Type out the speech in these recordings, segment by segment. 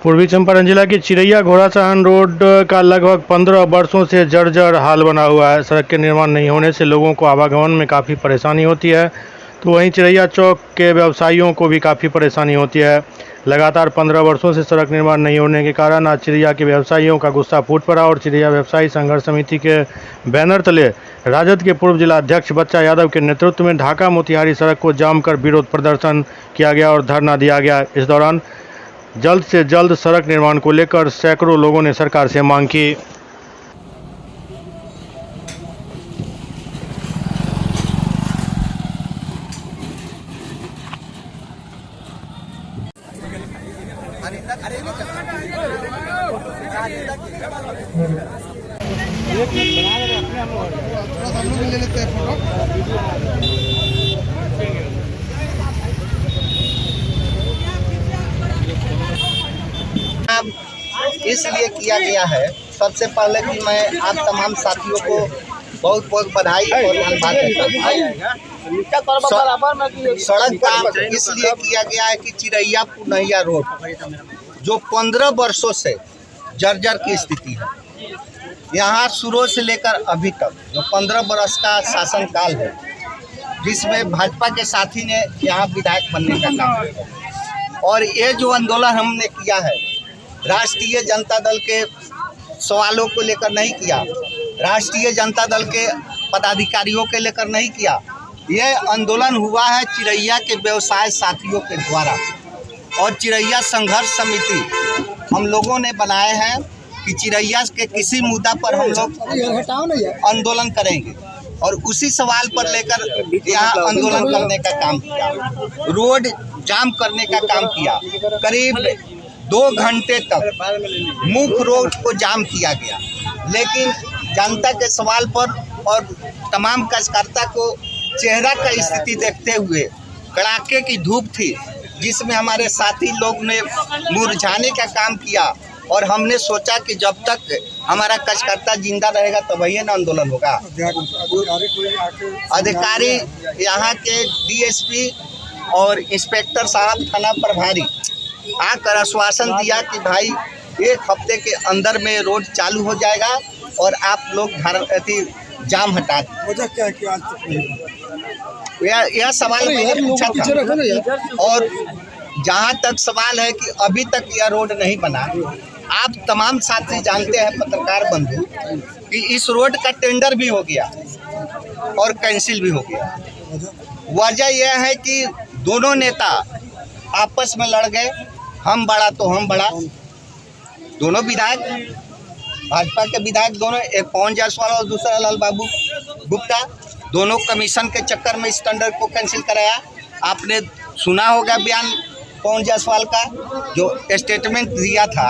पूर्वी चंपारण जिला की चिरैया घोड़ासहन रोड का लगभग 15 वर्षों से जर्जर हाल बना हुआ है। सड़क के निर्माण नहीं होने से लोगों को आवागमन में काफ़ी परेशानी होती है, तो वहीं चिरैया चौक के व्यवसायियों को भी काफ़ी परेशानी होती है। लगातार 15 वर्षों से सड़क निर्माण नहीं होने के कारण आज चिरैया के व्यवसायियों का गुस्सा फूट पड़ा और चिरैया व्यवसायी संघर्ष समिति के बैनर तले राजद के पूर्व जिला अध्यक्ष बच्चा यादव के नेतृत्व में ढाका मोतिहारी सड़क को जाम कर विरोध प्रदर्शन किया गया और धरना दिया गया। इस दौरान जल्द से जल्द सड़क निर्माण को लेकर सैकड़ों लोगों ने सरकार से मांग की। इसलिए किया गया है, सबसे पहले कि मैं आप तमाम साथियों को बहुत बहुत बधाई और धन्यवाद देता हूँ। सड़क काम इसलिए किया गया है कि चिरैया पुनैया रोड जो 15 वर्षों से जर्जर की स्थिति है, यहाँ शुरू से लेकर अभी तक जो 15 वर्ष का शासनकाल है, जिसमें भाजपा के साथी ने यहाँ विधायक बनने का काम किया और ये जो आंदोलन हमने किया है राष्ट्रीय जनता दल के सवालों को लेकर नहीं किया, राष्ट्रीय जनता दल के पदाधिकारियों के लेकर नहीं किया। यह आंदोलन हुआ है चिरैया के व्यवसाय साथियों के द्वारा और चिरैया संघर्ष समिति हम लोगों ने बनाए हैं कि चिरैया के किसी मुद्दा पर हम लोग आंदोलन करेंगे और उसी सवाल पर लेकर यहाँ आंदोलन करने का काम किया, रोड जाम करने का काम किया। करीब 2 घंटे तक मुख्य रोड को जाम किया गया, लेकिन जनता के सवाल पर और तमाम कार्यकर्ता को चेहरा का स्थिति देखते हुए कड़ाके की धूप थी, जिसमें हमारे साथी लोग ने मुरझाने का काम किया और हमने सोचा कि जब तक हमारा कार्यकर्ता जिंदा रहेगा तब वही ना आंदोलन होगा। अधिकारी यहाँ के डीएसपी और इंस्पेक्टर साहब थाना प्रभारी आकर आश्वासन दिया कि भाई 1 हफ्ते के अंदर में रोड चालू हो जाएगा और आप लोग जाम हटा दें। यह सवाल मैंने पूछा था और जहाँ तक सवाल है कि अभी तक यह रोड नहीं बना। आप तमाम साथी जानते हैं पत्रकार बंधु कि इस रोड का टेंडर भी हो गया और कैंसिल भी हो गया। वजह यह है कि दोनों नेता आपस में लड़ गए, हम बड़ा तो हम बड़ा। दोनों विधायक भाजपा के विधायक दोनों, एक पवन जायसवाल और दूसरा लाल बाबू गुप्ता, दोनों कमीशन के चक्कर में इस टेंडर को कैंसिल कराया। आपने सुना होगा बयान पवन जायसवाल का जो स्टेटमेंट दिया था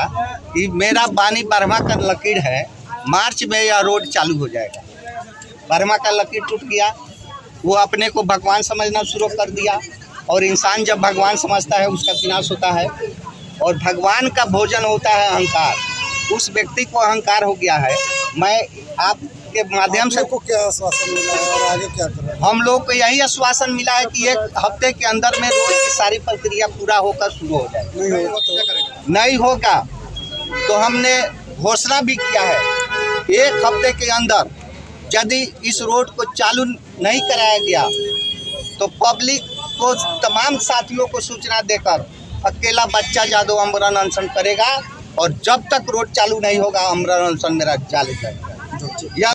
कि मेरा बानी बर्मा का लकीर है, मार्च में यह रोड चालू हो जाएगा। बर्मा का लकीर टूट गया, वो अपने को भगवान समझना शुरू कर दिया और इंसान जब भगवान समझता है उसका विनाश होता है और भगवान का भोजन होता है अहंकार। उस व्यक्ति को अहंकार हो गया है। मैं आपके माध्यम से को क्या आश्वासन मिला है और आगे क्या करें? हम लोग को यही आश्वासन मिला है कि 1 हफ्ते के अंदर में रोड की सारी प्रक्रिया पूरा होकर शुरू हो जाए। नहीं होगा तो हमने घोषणा भी किया है 1 हफ्ते के अंदर यदि इस रोड को चालू नहीं कराया गया तो पब्लिक को तमाम साथियों को सूचना देकर अकेला बच्चा यादव आमरण अनशन करेगा और जब तक रोड चालू नहीं होगा आमरण अनशन मेरा जारी रहेगा।